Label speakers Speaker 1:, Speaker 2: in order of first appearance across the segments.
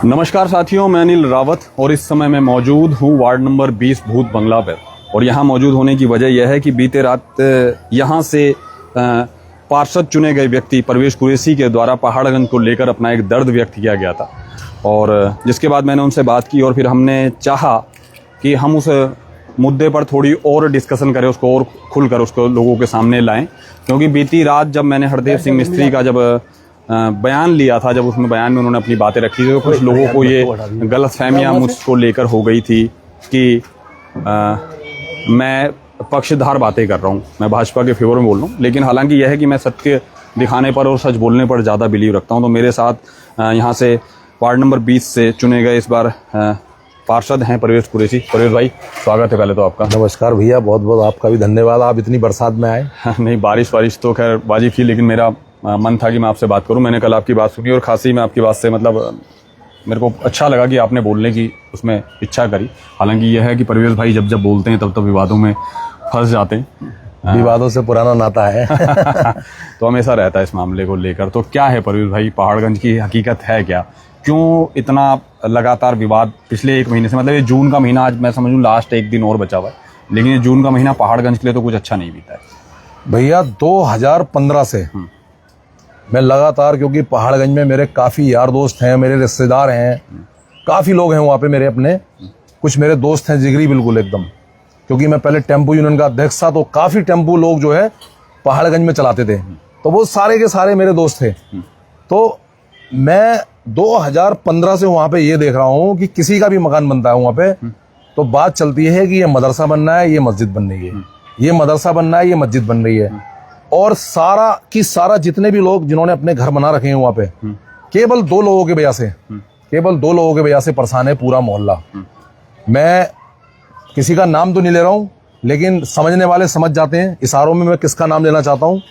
Speaker 1: नमस्कार साथियों, मैं अनिल रावत और इस समय मैं मौजूद हूँ वार्ड नंबर 20 भूत बंगला पर। और यहाँ मौजूद होने की वजह यह है कि बीते रात यहाँ से पार्षद चुने गए व्यक्ति परवेश कुरैशी के द्वारा पहाड़गंज को लेकर अपना एक दर्द व्यक्त किया गया था। और जिसके बाद मैंने उनसे बात की और फिर हमने चाहा कि हम उस मुद्दे पर थोड़ी और डिस्कशन करें, उसको और खुलकर उसको लोगों के सामने लाएं। क्योंकि बीती रात जब मैंने हरदेव सिंह मिस्त्री का जब बयान लिया था, जब उसमें बयान में उन्होंने अपनी बातें रखी थी, तो कुछ लोगों को ये गलतफहमियां मुझको लेकर हो गई थी कि मैं पक्षधार बातें कर रहा हूँ, मैं भाजपा के फेवर में बोल रहा हूँ। लेकिन हालांकि यह है कि मैं सत्य दिखाने पर और सच बोलने पर ज़्यादा बिलीव रखता हूँ। तो मेरे साथ यहाँ से वार्ड नंबर 20 से चुने गए इस बार पार्षद हैं परवेश कुरैशी। परवेश भाई, स्वागत है पहले तो आपका।
Speaker 2: नमस्कार भैया, बहुत बहुत आपका भी धन्यवाद, आप इतनी बरसात में आए।
Speaker 1: नहीं, बारिश तो खैर वाजिब थी, लेकिन मेरा मन था कि मैं आपसे बात करूं। मैंने कल आपकी बात सुनी और खासी मैं आपकी बात से मतलब मेरे को अच्छा लगा कि आपने बोलने की उसमें इच्छा करी। हालांकि यह है कि परवेश भाई जब जब बोलते हैं तब विवादों में फंस जाते हैं।
Speaker 2: विवादों से पुराना नाता है।
Speaker 1: तो हमेशा रहता है इस मामले को लेकर। तो क्या है परवेश भाई, पहाड़गंज की हकीकत है क्या? क्यों इतना लगातार विवाद पिछले एक महीने से? मतलब ये जून का महीना, आज मैं समझूं लास्ट एक दिन और बचा हुआ है, लेकिन ये जून का महीना पहाड़गंज के लिए तो कुछ अच्छा नहीं बीता है
Speaker 2: भैया। 2015 से मैं लगातार, क्योंकि पहाड़गंज में मेरे काफ़ी यार दोस्त हैं, मेरे रिश्तेदार हैं, काफ़ी लोग हैं वहाँ पे मेरे अपने, कुछ मेरे दोस्त हैं जिगरी बिल्कुल एकदम। क्योंकि मैं पहले टेम्पो यूनियन का अध्यक्ष था, तो काफ़ी टेम्पो लोग जो है पहाड़गंज में चलाते थे, तो वो सारे के सारे मेरे दोस्त थे। तो मैं 2015 से वहाँ पे ये देख रहा हूँ कि किसी का भी मकान बनता है वहाँ पे, तो बात चलती है कि ये मदरसा बनना है, ये मस्जिद बन रही है, ये मदरसा बनना है, ये मस्जिद बन रही है। और सारा की सारा जितने भी लोग जिन्होंने अपने घर बना रखे हैं वहाँ पे, केवल दो लोगों की वजह से परेशान है पूरा मोहल्ला। मैं किसी का नाम तो नहीं ले रहा हूँ, लेकिन समझने वाले समझ जाते हैं इशारों में मैं किसका नाम लेना चाहता हूँ।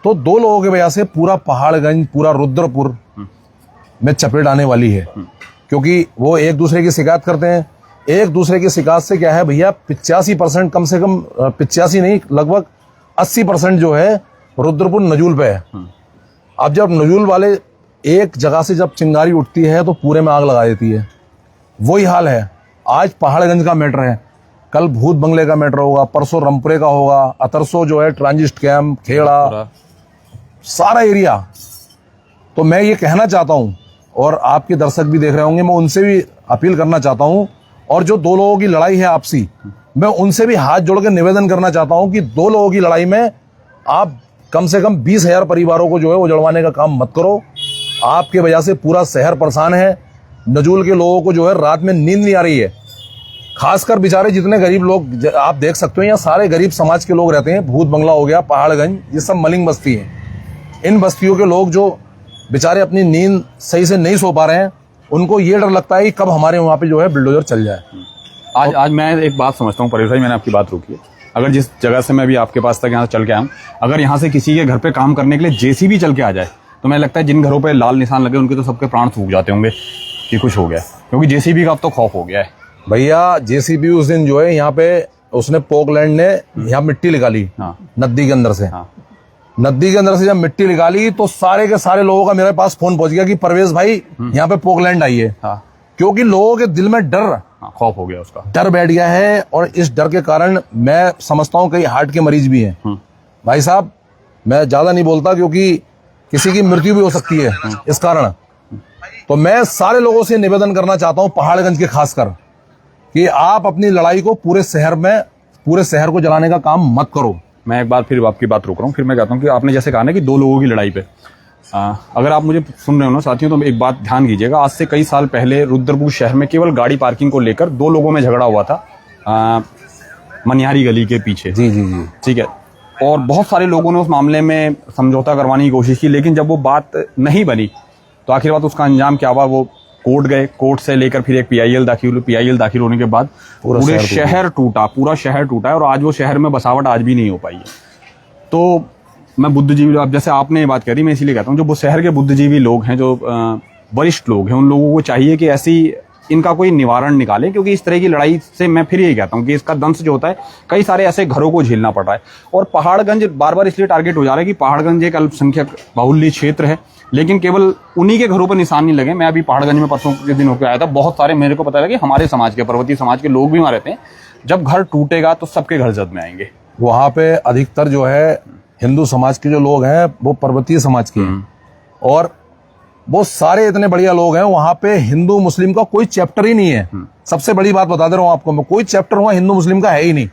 Speaker 2: तो दो लोगों की वजह से पूरा पहाड़गंज, पूरा रुद्रपुर में चपेट आने वाली है। क्योंकि वो एक दूसरे की शिकायत करते हैं। एक दूसरे की शिकायत से क्या है भैया, 85% कम से कम, 85 नहीं, लगभग 80% जो है रुद्रपुर नजूल पे है। अब जब नजूल वाले एक जगह से जब चिंगारी उठती है तो पूरे में आग लगा देती है। वही हाल है। आज पहाड़गंज का मैटर है, कल भूत बंगले का मैटर होगा, परसों रामपुरे का होगा, अतरसो जो है ट्रांजिट कैंप, खेड़ा, सारा एरिया। तो मैं ये कहना चाहता हूँ, और आपके दर्शक भी देख रहे होंगे, मैं उनसे भी अपील करना चाहता हूँ, और जो दो लोगों की लड़ाई है आपसी, मैं उनसे भी हाथ जोड़ के निवेदन करना चाहता हूं कि दो लोगों की लड़ाई में आप कम से कम 20,000 परिवारों को जो है उजड़वाने का काम मत करो। आपके वजह से पूरा शहर परेशान है। नजूल के लोगों को जो है रात में नींद नहीं आ रही है। खासकर बेचारे जितने गरीब लोग आप देख सकते हो, यहाँ सारे गरीब समाज के लोग रहते हैं। भूत बंगला हो गया, पहाड़गंज, ये सब मलिंग बस्ती है। इन बस्तियों के लोग जो बेचारे अपनी नींद सही से नहीं सो पा रहे हैं, उनको ये डर लगता है कि कब हमारे वहाँ पे जो है बुलडोजर चल जाए।
Speaker 1: आज मैं एक बात समझता हूँ परवेश भाई, मैंने आपकी बात रोकी है। अगर जिस जगह से मैं भी आपके पास तक यहाँ चल के आया हूँ, अगर यहाँ से किसी के घर पे काम करने के लिए जेसीबी चल के आ जाए, तो मैं लगता है जिन घरों पे लाल निशान लगे उनके तो सबके प्राण सूख जाते होंगे कि कुछ हो गया। क्योंकि जेसीबी का अब तो खौफ हो गया है
Speaker 2: भैया। जेसीबी उस दिन जो है यहाँ पे उसने पोकलैंड ने यहाँ मिट्टी निकाली नदी के अंदर से। नदी के अंदर से जब मिट्टी निकाली तो सारे के सारे लोगों का मेरे पास फोन पहुंच गया कि परवेश भाई यहाँ पे पोकलैंड आई है। क्योंकि लोगों के दिल में डर,
Speaker 1: खौफ हो गया, उसका
Speaker 2: डर बैठ गया है। और इस डर के कारण मैं समझता हूँ कई हार्ट के मरीज भी हैं। भाई साहब, मैं ज्यादा नहीं बोलता क्योंकि किसी की मृत्यु भी हो सकती है इस कारण। तो मैं सारे लोगों से निवेदन करना चाहता हूँ, पहाड़गंज के खासकर, कि आप अपनी लड़ाई को पूरे शहर को जलाने का काम मत करो।
Speaker 1: मैं एक बार फिर आपकी बात रोक रहा हूँ। फिर मैं कहता हूँ कि आपने जैसे कहा ना कि दो लोगों की लड़ाई पे, अगर आप मुझे सुन रहे हो ना साथियों, तो एक बात ध्यान कीजिएगा। आज से कई साल पहले रुद्रपुर शहर में केवल गाड़ी पार्किंग को लेकर दो लोगों में झगड़ा हुआ था, मनिहारी गली के पीछे।
Speaker 2: जी,
Speaker 1: ठीक है। और बहुत सारे लोगों ने उस मामले में समझौता करवाने की कोशिश की, लेकिन जब वो बात नहीं बनी तो आखिर बात उसका अंजाम क्या हुआ? वो कोर्ट गए, कोर्ट से लेकर फिर एक पीआईएल दाखिल होने के बाद पूरे शहर टूटा, पूरा शहर टूटा है। और आज वो शहर में बसावट आज भी नहीं हो पाई है। तो मैं बुद्धिजीवी, अब जैसे आपने ये बात करी, मैं इसीलिए कहता हूँ जो वो शहर के बुद्धिजीवी लोग हैं, जो वरिष्ठ लोग हैं, उन लोगों को चाहिए कि ऐसी इनका कोई निवारण निकाले। क्योंकि इस तरह की लड़ाई से मैं फिर यही कहता हूँ कि इसका दंश जो होता है, कई सारे ऐसे घरों को झेलना पड़ रहा है। और पहाड़गंज बार बार इसलिए टारगेट हो जा रहा है कि पहाड़गंज एक अल्पसंख्यक बाहुल्य क्षेत्र है, लेकिन केवल उन्हीं के घरों पर निशान नहीं लगे। मैं अभी पहाड़गंज में परसों के दिन होकर आया था, बहुत सारे मेरे को पता लगा कि हमारे समाज के, पर्वतीय समाज के लोग भी वहाँ रहते हैं। जब घर टूटेगा तो सबके घर जद में आएंगे।
Speaker 2: वहाँ पे अधिकतर जो है हिंदू समाज के जो लोग हैं वो पर्वतीय समाज के हैं, और वो सारे इतने बढ़िया लोग हैं। वहाँ पे हिंदू मुस्लिम का कोई चैप्टर ही नहीं है। सबसे बड़ी बात बता दे रहा हूँ आपको मैं, कोई चैप्टर वहाँ हिंदू मुस्लिम का है ही नहीं,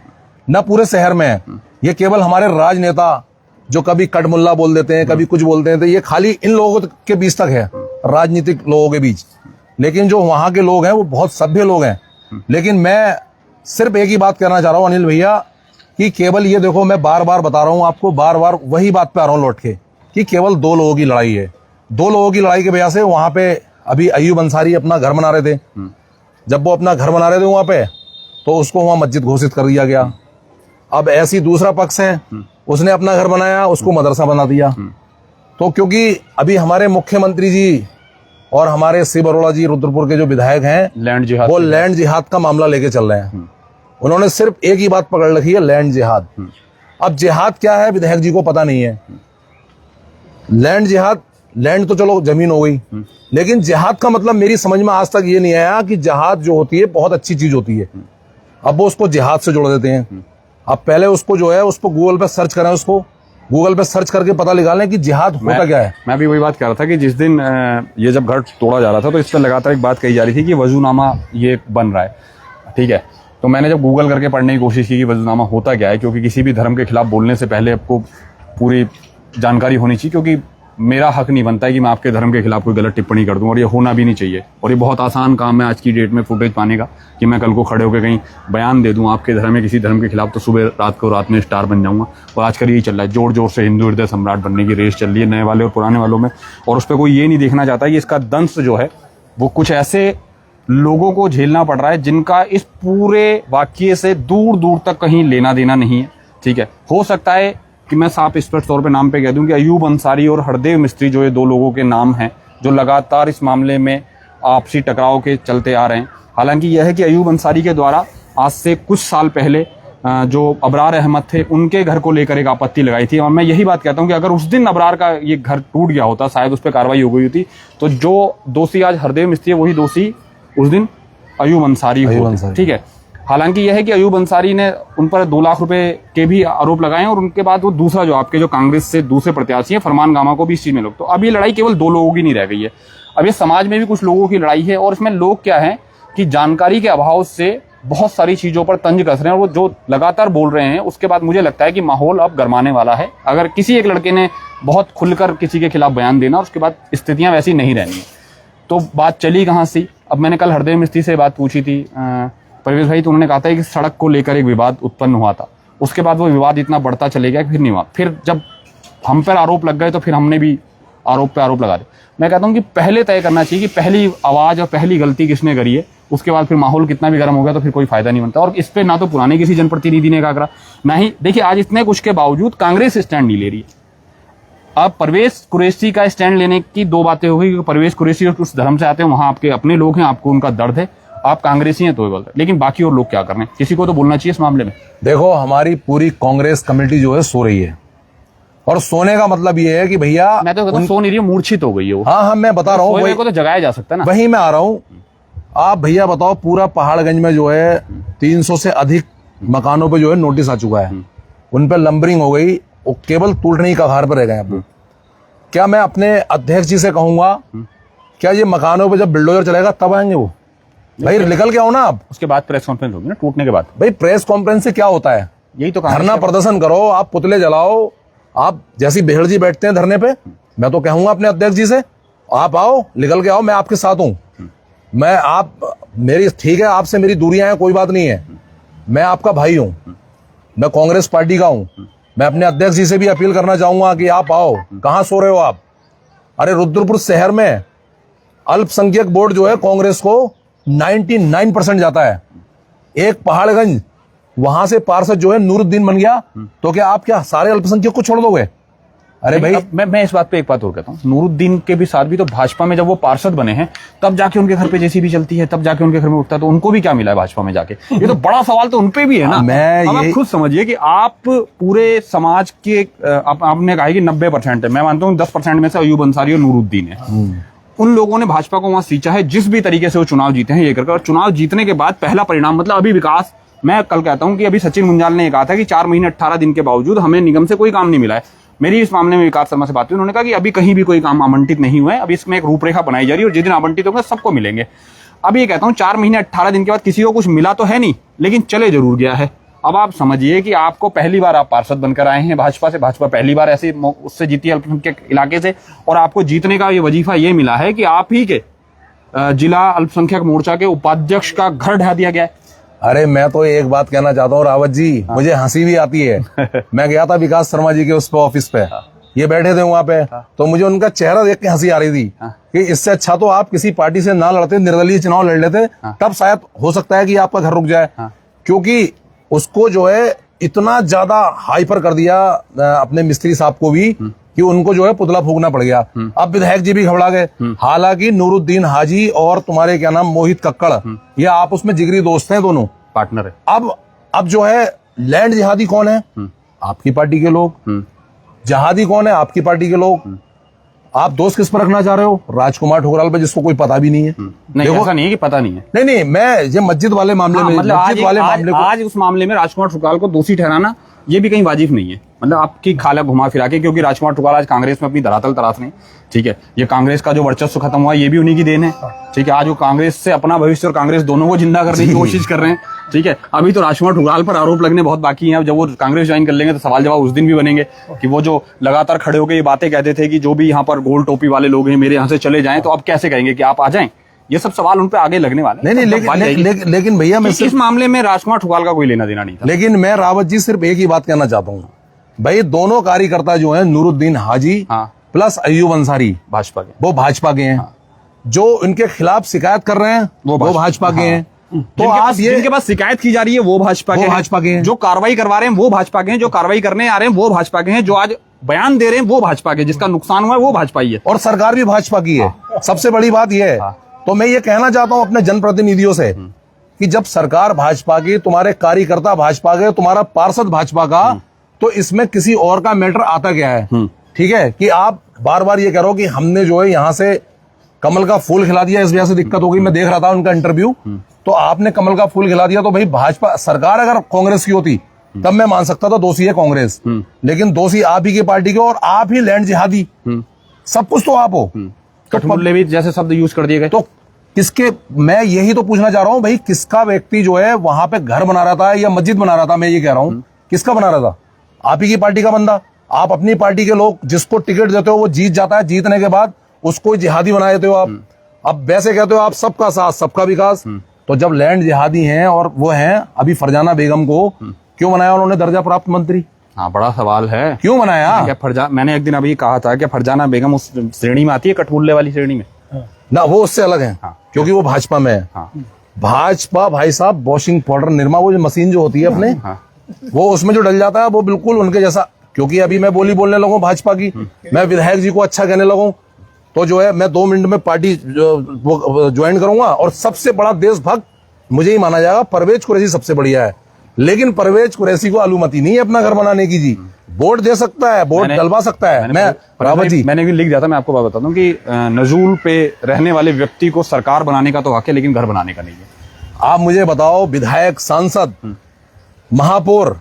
Speaker 2: ना पूरे शहर में है। ये केवल हमारे राजनेता जो कभी कटमुल्ला बोल देते हैं, कभी कुछ बोलते हैं, तो ये खाली इन लोगों के बीच तक है, राजनीतिक लोगों के बीच। लेकिन जो वहाँ के लोग हैं वो बहुत सभ्य लोग हैं। लेकिन मैं सिर्फ एक ही बात कहना चाह रहा हूँ अनिल भैया, कि केवल ये देखो, मैं बार बार बता रहा हूँ आपको, बार बार वही बात पे आ रहा हूँ लौट के, कि केवल दो लोगों की लड़ाई है। दो लोगों की लड़ाई की वजह से वहां पे अभी अयूब अंसारी अपना घर बना रहे थे। जब वो अपना घर बना रहे थे वहां पे, तो उसको वहां मस्जिद घोषित कर दिया गया। अब ऐसी दूसरा पक्ष है, उसने अपना घर बनाया, उसको मदरसा बना दिया। तो क्योंकि अभी हमारे मुख्यमंत्री जी और हमारे शिव अरोड़ा जी रुद्रपुर के जो विधायक हैं,
Speaker 1: लैंड जिहाद,
Speaker 2: वो लैंड जिहाद का मामला लेके चल रहे हैं। उन्होंने सिर्फ एक ही बात पकड़ रखी है, लैंड जिहाद। अब जिहाद क्या है विधायक जी को पता नहीं है। लैंड जिहाद, लैंड तो चलो जमीन हो गई, लेकिन जिहाद का मतलब मेरी समझ में आज तक ये नहीं आया कि जिहाद जो होती है बहुत अच्छी चीज होती है। अब वो उसको जिहाद से जोड़ देते हैं। अब पहले उसको जो है उसको गूगल पे सर्च करें, उसको गूगल पे सर्च करके पता निकालें कि जिहाद होता क्या है।
Speaker 1: मैं भी वही बात कर रहा था कि जिस दिन ये जब घर तोड़ा जा रहा था, तो इस पर लगातार एक बात कही जा रही थी कि वजूनामा ये बन रहा है, ठीक है। तो मैंने जब गूगल करके पढ़ने की कोशिश की कि वजूनामा होता क्या है, क्योंकि किसी भी धर्म के खिलाफ बोलने से पहले आपको पूरी जानकारी होनी चाहिए, क्योंकि मेरा हक नहीं बनता है कि मैं आपके धर्म के खिलाफ कोई गलत टिप्पणी कर दूं, और ये होना भी नहीं चाहिए। और ये बहुत आसान काम है आज की डेट में फुटेज पाने का, कि मैं कल को खड़े होकर कहीं बयान दे दूं आपके धर्म में किसी धर्म के खिलाफ, तो सुबह रात में स्टार बन जाऊंगा। और आजकल यही चल रहा है, जोर जोर से हिंदू हृदय सम्राट बनने की रेस चल रही है, नए वाले और पुराने वालों में। और उस पर कोई ये नहीं देखना चाहता कि इसका दंश जो है वो कुछ ऐसे लोगों को झेलना पड़ रहा है जिनका इस पूरे वाक्य से दूर दूर तक कहीं लेना देना नहीं है, ठीक है। हो सकता है कि मैं साफ स्पष्ट तौर पे नाम पे कह दूं कि अयूब अंसारी और हरदेव मिस्त्री जो ये दो लोगों के नाम हैं जो लगातार इस मामले में आपसी टकराव के चलते आ रहे हैं। हालांकि यह है कि अयूब अंसारी के द्वारा आज से कुछ साल पहले जो अबरार अहमद थे उनके घर को लेकर एक आपत्ति लगाई थी, और मैं यही बात कहता हूं कि अगर उस दिन अबरार का ये घर टूट गया होता, शायद उस पर कार्रवाई हो गई होती, तो जो दोषी आज हरदेव मिस्त्री है वही दोषी उस दिन अयूब अंसारी होते, ठीक है। हालांकि यह है कि अयूब अंसारी ने उन पर 2 लाख रुपए के भी आरोप लगाए, और उनके बाद वो दूसरा जो आपके जो कांग्रेस से दूसरे प्रत्याशी है फरमान गामा को भी इस चीज में लोग, तो अब ये लड़ाई केवल 2 लोगों की नहीं रह गई है, अब ये समाज में भी कुछ लोगों की लड़ाई है। और इसमें लोग क्या है कि जानकारी के अभाव से बहुत सारी चीजों पर तंज कस रहे हैं, और वो जो लगातार बोल रहे हैं उसके बाद मुझे लगता है कि माहौल अब गरमाने वाला है। अगर किसी एक लड़के ने बहुत खुलकर किसी के खिलाफ बयान देना, उसके बाद स्थितियां वैसी नहीं रहनी है। तो बात चली कहाँ से? अब मैंने कल हरदेव मिस्त्री से बात पूछी थी परवेश भाई, तो उन्होंने कहा था कि सड़क को लेकर एक विवाद उत्पन्न हुआ था, उसके बाद वो विवाद इतना बढ़ता चले गया, फिर नहीं हुआ। फिर जब हम पर आरोप लग गए तो फिर हमने भी आरोप पे आरोप लगा दिया। मैं कहता हूं कि पहले तय करना चाहिए कि पहली आवाज और पहली गलती किसने करी है, उसके बाद फिर माहौल कितना भी गर्म हो गया तो फिर कोई फायदा नहीं बनता। और इस पे ना तो पुराने किसी जनप्रतिनिधि ने कहा, ना ही देखिए आज इतने कुछ के बावजूद कांग्रेस स्टैंड नहीं ले रही है। अब परवेश कुरैशी का स्टैंड लेने की 2 बातें हो गई, क्योंकि परवेश कुरैशी उस धर्म से आते हैं, वहां आपके अपने लोग हैं, आपको उनका दर्द है, आप कांग्रेसी हैं तो बोलते हैं, लेकिन बाकी और लोग क्या कर रहे हैं, किसी को तो बोलना चाहिए इस मामले में।
Speaker 2: देखो हमारी पूरी कांग्रेस कमेटी जो है सो रही है, और सोने का मतलब ये है कि भैया
Speaker 1: मैं तो कहता हूं सो नहीं रही है, मूर्छित हो गई है वो।
Speaker 2: हाँ मैं बता रहा हूँ,
Speaker 1: वही को तो जगाया जा सकता है ना,
Speaker 2: वही मैं आ रहा हूँ। आप भैया बताओ, पूरा पहाड़गंज में जो है 300 से अधिक मकानों पे जो है नोटिस आ चुका है, उन पे लंबरिंग हो गई, वो केवल टूटने की कगार पर रह गए अब। क्या मैं अपने अध्यक्ष जी से कहूंगा, क्या ये मकानों पे जब बिल्डोजर चलेगा तब आएंगे वो? भाई निकल के आओ ना आप,
Speaker 1: उसके बाद प्रेस कॉन्फ्रेंस होगी ना टूटने के बाद।
Speaker 2: भाई प्रेस कॉन्फ्रेंस से क्या होता है?
Speaker 1: यही तो
Speaker 2: धरना प्रदर्शन करो, आप पुतले जलाओ, आप जैसी बेहड़ जी बैठते हैं धरने पे, मैं तो कहूंगा अपने अध्यक्ष जी से, आप आओ, निकल के आओ, मैं आपके साथ हूं। मैं आप मेरी ठीक है, आपसे मेरी दूरियां हैं, कोई बात नहीं है, मैं आपका भाई हूं, मैं कांग्रेस पार्टी का हूं। मैं अपने अध्यक्ष जी से भी अपील करना चाहूंगा कि आप आओ। कहां सो रहे हो आप? अरे रुद्रपुर शहर में अल्पसंख्यक वोट जो है कांग्रेस को 99% जाता है। एक पहाड़गंज वहां से पार्षद जो है नूरुद्दीन बन गया, तो क्या आप क्या सारे अल्पसंख्यक को छोड़ दोगे? अरे भाई
Speaker 1: मैं इस बात पे एक बात और कहता हूँ, नूरुद्दीन के भी साथ भी तो भाजपा में जब वो पार्षद बने हैं तब जाके उनके घर पे जेसीबी चलती है, तब जाके उनके घर में उठता है, तो उनको भी क्या मिला है भाजपा में जाके? ये तो बड़ा सवाल तो उनपे भी है ना। अब आप खुद समझिए कि आप पूरे समाज के आपने कहा कि 90% है, मैं मानता हूँ 10% में से अयूब अंसारी और नूरुद्दीन है। उन लोगों ने भाजपा को वहां सींचा है, जिस भी तरीके से वो चुनाव जीते हैं ये करके, और चुनाव जीतने के बाद पहला परिणाम मतलब अभी विकास, मैं कल कहता हूं कि अभी सचिन मुंजाल ने कहा था कि 4 महीने 18 दिन के बावजूद हमें निगम से कोई काम नहीं मिला है। मेरी इस मामले में विकास शर्मा से बात हुई, उन्होंने कहा कि अभी कहीं भी कोई काम आवंटित नहीं हुआ है, अभी इसमें एक रूपरेखा बनाई जा रही है और जिस दिन आवंटित होगा सबको मिलेंगे। अब ये कहता हूं 4 महीने 18 दिन के बाद किसी को कुछ मिला तो है नहीं, लेकिन चले जरूर गया है। अब आप समझिए कि आपको पहली बार आप पार्षद बनकर आए हैं भाजपा से, भाजपा पहली बार ऐसे उससे जीती है अल्पसंख्यक इलाके से, और आपको जीतने का ये वजीफा ये मिला है कि आप ही के जिला अल्पसंख्यक मोर्चा के उपाध्यक्ष का घर ढा दिया गया है।
Speaker 2: अरे मैं तो एक बात कहना चाहता हूँ रावत जी, मुझे हंसी भी आती है। मैं गया था विकास शर्मा जी के उस पे ऑफिस पे, ये बैठे थे वहां पे, तो मुझे उनका चेहरा देख के हंसी आ रही थी कि इससे अच्छा तो आप किसी पार्टी से ना लड़ते, निर्दलीय चुनाव लड़ लेते, तब शायद हो सकता है कि आपका घर रुक जाए। क्योंकि उसको जो है इतना ज्यादा हाइपर कर दिया अपने मिस्त्री साहब को भी कि उनको जो है पुतला फूकना पड़ गया। अब विधायक जी भी घबरा गए। हालांकि नूरुद्दीन हाजी और तुम्हारे क्या नाम मोहित कक्कड़, ये आपस में जिगरी दोस्त हैं, दोनों
Speaker 1: पार्टनर है।
Speaker 2: अब जो है लैंड जिहादी कौन है? आपकी पार्टी के लोग। जहादी कौन है? आपकी पार्टी के लोग। आप दोस्त किस पर रखना चाह रहे हो? राजकुमार ठुकराल पे, जिसको कोई पता भी नहीं है।
Speaker 1: नहीं, ऐसा नहीं है कि पता नहीं है।
Speaker 2: नहीं, मैं ये मस्जिद वाले मामले में,
Speaker 1: मतलब
Speaker 2: मस्जिद वाले मामले को
Speaker 1: आज उस मामले में राजकुमार ठुकराल को दोषी ठहराना ये भी कहीं वाजिब नहीं है। मतलब आपकी खाला घुमा फिरा के, क्योंकि राजकुमार ठुकराल आज कांग्रेस में अपनी धरातल तराश रहे हैं, ठीक है। ये कांग्रेस का जो वर्चस्व खत्म हुआ ये भी उन्हीं की देन है, ठीक है। आज वो कांग्रेस से अपना भविष्य और कांग्रेस दोनों को जिंदा करने की कोशिश कर रहे हैं, ठीक है। अभी तो राजकुमार ठुकराल पर आरोप लगने बहुत बाकी हैं। अब जब वो कांग्रेस ज्वाइन कर लेंगे तो सवाल जवाब उस दिन भी बनेंगे कि वो जो लगातार खड़े होकर ये बातें कहते थे कि जो भी यहाँ पर गोल टोपी वाले लोग हैं मेरे यहाँ से चले जाएं, तो अब कैसे कहेंगे कि आप आ जाएं? ये सब सवाल उन पे आगे लगने वाले।
Speaker 2: नहीं, लेकिन भैया मैं
Speaker 1: इस मामले में राजकुमार ठुकराल का कोई लेना देना नहीं था।
Speaker 2: लेकिन मैं रावत जी सिर्फ एक ही बात कहना चाहता हूँ भाई, दोनों कार्यकर्ता जो हैं नूरुद्दीन हाजी प्लस अयूब अंसारी
Speaker 1: भाजपा के,
Speaker 2: वो भाजपा के हैं। जो इनके खिलाफ शिकायत कर रहे हैं वो भाजपा के हैं। तो आप ये
Speaker 1: जिनके पास शिकायत की जा रही है वो भाजपा के हैं, जो कार्रवाई करवा रहे हैं वो भाजपा के हैं, जो कार्रवाई करने आ रहे हैं वो भाजपा के हैं, जो आज बयान दे रहे हैं वो भाजपा के, जिसका नुकसान हुआ है वो भाजपा ही है,
Speaker 2: और सरकार भी भाजपा की है। सबसे बड़ी बात यह है। तो मैं ये कहना चाहता हूं अपने जनप्रतिनिधियों से कि जब सरकार भाजपा की, तुम्हारे कार्यकर्ता भाजपा के, तुम्हारा पार्षद भाजपा का, तो इसमें किसी और का मैटर आता क्या है? ठीक है कि आप बार बार ये कह रहे हो कि हमने जो है यहां से कमल का फूल खिला दिया, इस वजह से दिक्कत हो गई। मैं देख रहा था उनका इंटरव्यू, तो आपने कमल का फूल खिला दिया। तो भाई भाजपा सरकार अगर कांग्रेस की होती तब मैं मान सकता था दोषी है कांग्रेस, लेकिन दोषी आप ही की पार्टी के, और आप ही लैंड जिहादी, सब कुछ तो आप हो।
Speaker 1: कठमुल्ले भी जैसे शब्द यूज कर दिए गए।
Speaker 2: तो किसके, मैं यही तो पूछना चाह रहा हूं भाई, किसका व्यक्ति जो है वहां पे घर बना रहा था या मस्जिद बना रहा था? मैं ये कह रहा हूं किसका बना रहा था? आप ही की पार्टी का बंदा। आप अपनी पार्टी के लोग, जिसको टिकट देते हो वो जीत जाता है, जीतने के बाद उसको जिहादी बना देते हो आप। अब वैसे कहते हो आप सबका साथ सबका विकास। तो जब लैंड जिहादी हैं और वो हैं, अभी फरजाना बेगम को क्यों बनाया उन्होंने दर्जा प्राप्त मंत्री?
Speaker 1: हाँ, बड़ा सवाल है,
Speaker 2: क्यों बनाया?
Speaker 1: क्या मैंने एक दिन अभी कहा था कि फरजाना बेगम उस श्रेणी में आती है, कठमुल्ले वाली श्रेणी में
Speaker 2: ना, वो उससे अलग है। क्योंकि वो भाजपा में है। भाजपा भाई साहब वॉशिंग पाउडर निरमा, वो जो मशीन जो होती है अपने, वो उसमें जो डल जाता है वो बिल्कुल उनके जैसा। क्योंकि अभी मैं बोलने लगूं भाजपा की, मैं विधायक जी को अच्छा कहने लगूं, तो जो है मैं 2 मिनट में पार्टी ज्वाइन करूंगा। और सबसे बड़ा देशभक्त मुझे ही माना जाएगा, परवेज कुरैशी सबसे बढ़िया है। लेकिन परवेज कुरैशी को आलूमती नहीं है अपना घर बनाने की जी। वोट दे सकता है, वोट डलवा सकता है। मैं रावत जी,
Speaker 1: मैंने भी लिख दिया था, मैं आपको बात बता दूं कि नजूल पे रहने वाले व्यक्ति को सरकार बनाने का तो हक है, लेकिन घर बनाने का नहीं है।
Speaker 2: आप मुझे बताओ, विधायक, सांसद, महापौर,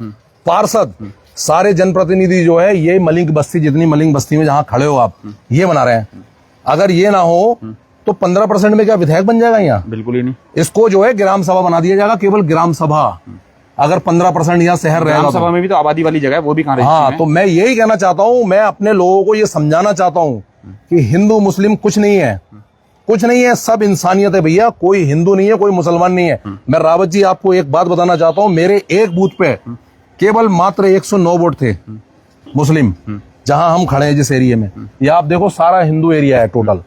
Speaker 2: पार्षद, सारे जनप्रतिनिधि जो है ये मलिंग बस्ती, जितनी मलिंग बस्ती में जहां खड़े हो आप, ये बना रहे हैं। अगर ये ना हो तो 15% में क्या विधायक बन जाएगा यहाँ?
Speaker 1: बिल्कुल ही नहीं।
Speaker 2: इसको जो है ग्राम सभा बना दिया जाएगा, केवल ग्राम सभा। अगर 15% यहाँ शहर रहेगा,
Speaker 1: ग्राम सभा में भी तो आबादी वाली जगह है, वो भी कहाँ रहती है?
Speaker 2: हाँ, तो मैं यही कहना चाहता हूँ, मैं अपने लोगों को ये समझाना चाहता हूँ कि हिंदू मुस्लिम कुछ नहीं है, कुछ नहीं है, सब इंसानियत है भैया। कोई हिंदू नहीं है, कोई मुसलमान नहीं है। मैं रावत जी आपको एक बात बताना चाहता हूँ, मेरे एक बूथ पे केवल मात्र 109 वोट थे मुस्लिम, जहां हम खड़े हैं जिस एरिया में। ये आप देखो सारा हिंदू एरिया है, टोटल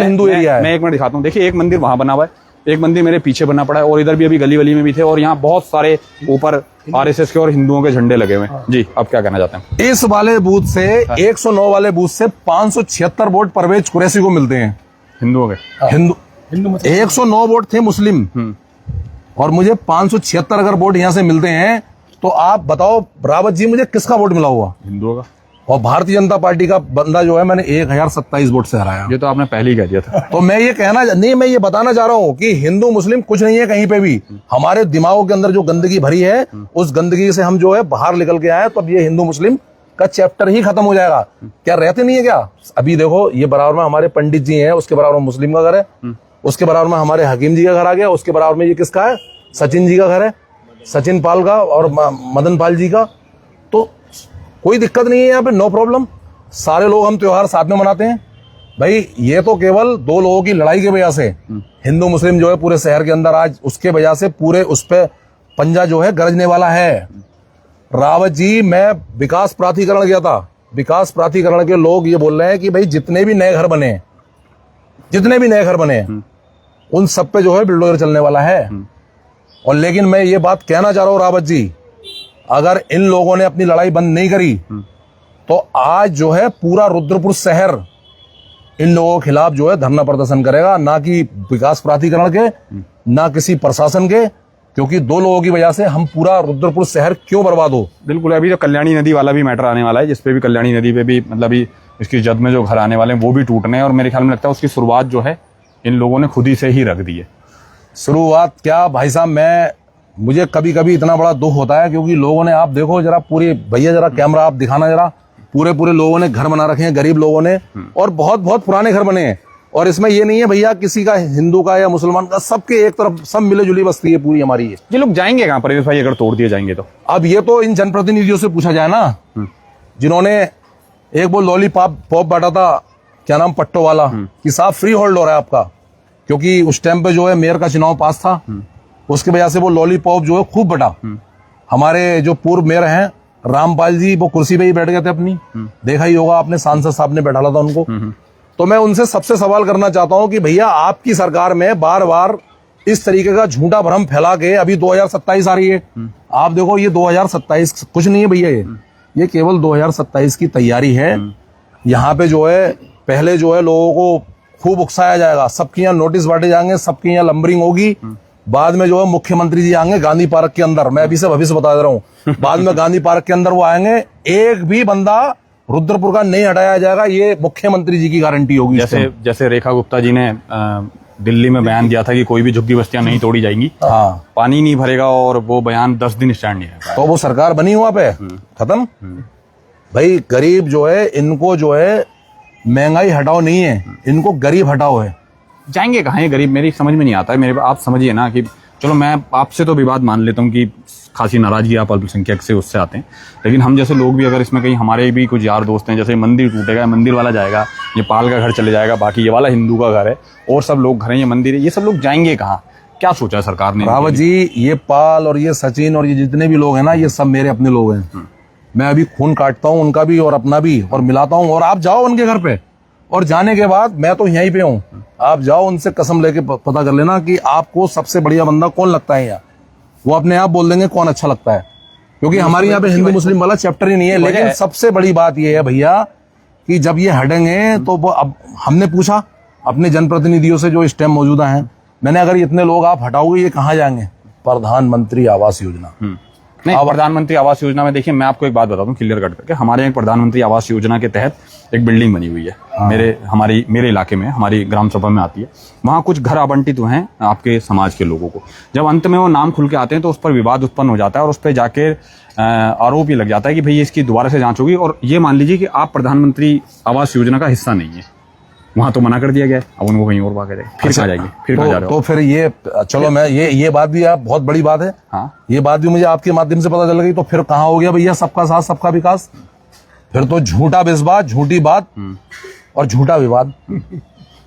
Speaker 2: हिंदू एरिया है।
Speaker 1: मैं एक मिनट दिखाता हूँ। देखिए, एक मंदिर वहां बना हुआ है, एक मंदिर मेरे पीछे बना पड़ा है और इधर भी अभी गली वली में भी थे और यहाँ बहुत सारे ऊपर आरएसएस के और हिंदुओं के झंडे लगे हुए हैं। जी, आप क्या कहना चाहते हैं?
Speaker 2: इस वाले बूथ से 109 वाले बूथ से 576 वोट परवेज कुरैशी को मिलते हैं
Speaker 1: हिंदुओं के।
Speaker 2: हिंदू 109 वोट थे मुस्लिम और मुझे 576 अगर वोट यहाँ से मिलते हैं तो आप बताओ रावत जी मुझे किसका वोट मिला हुआ?
Speaker 1: हिंदुओं का।
Speaker 2: और भारतीय जनता पार्टी का बंदा जो है मैंने 1027 वोट से हराया।
Speaker 1: ये तो आपने पहले ही कह दिया था।
Speaker 2: तो मैं ये कहना नहीं, मैं ये बताना चाह रहा हूँ कि हिंदू मुस्लिम कुछ नहीं है कहीं पे भी। हमारे दिमागों के अंदर जो गंदगी भरी है उस गंदगी से हम जो है बाहर निकल के आए तो अब ये हिंदू मुस्लिम का चैप्टर ही खत्म हो जाएगा। क्या रहते नहीं है क्या? अभी देखो ये बराबर में हमारे पंडित जी हैं, उसके बराबर में मुस्लिम का घर है, उसके बराबर में हमारे हकीम जी का घर आ गया, उसके बराबर में ये किसका है? सचिन जी का घर है, सचिन पाल का और मदन पाल जी का। तो कोई दिक्कत नहीं है यहाँ पे, नो प्रॉब्लम। सारे लोग हम त्योहार साथ में मनाते हैं भाई। ये तो केवल दो लोगों की लड़ाई की वजह से हिंदू मुस्लिम जो है पूरे शहर के अंदर आज उसके वजह से पूरे उस पे पंजा जो है गरजने वाला है। रावत जी, मैं विकास प्राधिकरण गया था, विकास प्राधिकरण के लोग ये बोल रहे हैं कि भाई जितने भी नए घर बने उन सब पे जो है बिल्डोजर चलने वाला है। और लेकिन मैं ये बात कहना चाह रहा हूँ रावत जी, अगर इन लोगों ने अपनी लड़ाई बंद नहीं करी तो आज जो है पूरा रुद्रपुर शहर इन लोगों के खिलाफ जो है धरना प्रदर्शन करेगा, ना कि विकास प्राधिकरण के ना किसी प्रशासन के, क्योंकि दो लोगों की वजह से हम पूरा रुद्रपुर शहर क्यों बर्बाद हो।
Speaker 1: बिल्कुल। अभी जो कल्याणी नदी वाला भी मैटर आने वाला है, जिसपे भी कल्याणी नदी पे भी मतलब इसकी जद में जो घर आने वाले हैं वो भी टूटने हैं और मेरे ख्याल में लगता है उसकी शुरुआत जो है इन लोगों ने खुद ही से ही रख दी है।
Speaker 2: शुरुआत क्या भाई साहब, मुझे कभी कभी इतना बड़ा दुख होता है क्योंकि लोगों ने, आप देखो जरा पूरी, भैया जरा कैमरा आप दिखाना जरा, पूरे लोगों ने घर बना रखे हैं, गरीब लोगों ने, और बहुत पुराने घर बने हैं। और इसमें ये नहीं है भैया किसी का, हिंदू का या मुसलमान का, सबके एक तरफ सब मिले जुली बस्ती है पूरी हमारी।
Speaker 1: ये लोग जाएंगे कहाँ पर भाई अगर तोड़ दिए जाएंगे तो?
Speaker 2: अब ये तो इन जनप्रतिनिधियों से पूछा जाए ना, जिन्होंने एक वो लॉलीपॉप बांटा था, क्या नाम, पट्टो वाला, कि साहब फ्री होल्ड हो रहा है आपका, क्योंकि उस टाइम पे जो है मेयर का चुनाव पास था, उसकी वजह से वो लॉलीपॉप जो है खूब बटा। हमारे जो पूर्व मेयर हैं रामपाल जी, वो कुर्सी पे ही बैठ गए थे अपनी, देखा ही होगा आपने, सांसद साहब ने बैठा था उनको। तो मैं उनसे सबसे सवाल करना चाहता हूं कि भैया आपकी सरकार में बार बार इस तरीके का झूठा भ्रम फैला के अभी 2027 आ रही है। आप देखो ये 2027 कुछ नहीं है भैया, ये केवल 2027 की तैयारी है। यहाँ पे जो है पहले जो है लोगों को खूब उकसाया जाएगा, सबके यहाँ नोटिस बांटे जाएंगे, सबके यहाँ लंबरिंग होगी। बाद में जो है मुख्यमंत्री जी आएंगे गांधी पार्क के अंदर, मैं अभी से भविष्य बता दे रहा हूँ, बाद में गांधी पार्क के अंदर वो आएंगे, एक भी बंदा रुद्रपुर का नहीं हटाया जाएगा, ये मुख्यमंत्री जी की गारंटी होगी।
Speaker 1: जैसे रेखा गुप्ता जी ने दिल्ली में बयान दिया था कि कोई भी झुग्गी बस्तियां नहीं तोड़ी जाएंगी,
Speaker 2: हाँ,
Speaker 1: पानी नहीं भरेगा, और वो बयान 10 दिन स्टैंड नहीं रहेगा।
Speaker 2: तो वो सरकार बनी हुआ पे खत्म। भाई गरीब जो है, इनको जो है महंगाई हटाओ नहीं है, इनको गरीब हटाओ है।
Speaker 1: जाएंगे कहाँ ये गरीब? मेरी समझ में नहीं आता है। मेरे आप समझिए ना कि चलो मैं आपसे तो विवाद मान लेता हूँ कि खासी नाराजगी आप अल्पसंख्यक से उससे आते हैं, लेकिन हम जैसे लोग भी अगर इसमें कहीं, हमारे भी कुछ यार दोस्त हैं, जैसे मंदिर टूटेगा, मंदिर वाला जाएगा, ये पाल का घर चले जाएगा, बाकी ये वाला हिंदू का घर है और सब लोग घर हैं, ये मंदिर है, ये सब लोग जाएंगे कहाँ? क्या सोचा है सरकार ने?
Speaker 2: रावत जी, ये पाल और ये सचिन और ये जितने भी लोग हैं ना, ये सब मेरे अपने लोग हैं। मैं अभी खून काटता हूँ उनका भी और अपना भी, और मिलाता हूँ। और आप जाओ उनके घर पे, और जाने के बाद मैं तो यहीं पे हूँ, आप जाओ उनसे कसम लेके पता कर लेना कि आपको सबसे बढ़िया बंदा कौन लगता है यहाँ। वो अपने आप बोल देंगे कौन अच्छा लगता है, क्योंकि हमारे यहाँ पे हिंदू मुस्लिम वाला चैप्टर ही नहीं है। लेकिन सबसे बड़ी बात ये है भैया कि जब ये हटेंगे तो वो, अब हमने पूछा अपने जनप्रतिनिधियों से जो इस टाइम मौजूदा हैं, मैंने अगर इतने लोग आप हटाओगे ये कहाँ जाएंगे? प्रधानमंत्री आवास योजना।
Speaker 1: नहीं, प्रधानमंत्री आवास योजना में देखिए मैं आपको एक बात बताता हूँ क्लियर कट करके, हमारे यहाँ प्रधानमंत्री आवास योजना के तहत एक बिल्डिंग बनी हुई है, मेरे इलाके में, हमारी ग्राम सभा में आती है। वहाँ कुछ घर आवंटित हुए हैं आपके समाज के लोगों को। जब अंत में वो नाम खुल के आते हैं तो उस पर विवाद उत्पन्न हो जाता है और उस पर जाके आरोप ये लग जाता है कि भाई इसकी दोबारा से जांच होगी, और ये मान लीजिए कि आप प्रधानमंत्री आवास योजना का हिस्सा नहीं है। वहां तो मना कर दिया गया है, अब उनको कहीं और भाग जाएंगे, फिर कहाँ जाएंगे, फिर कहाँ जा रहे हो?
Speaker 2: तो फिर ये चलो, मैं ये बात भी आप, बहुत बड़ी बात है,
Speaker 1: हाँ,
Speaker 2: ये बात भी मुझे आपके माध्यम से पता चल गई। तो फिर कहाँ हो गया भैया सबका साथ सबका विकास? फिर तो झूठा विश्वास, झूठी बात और झूठा विवाद।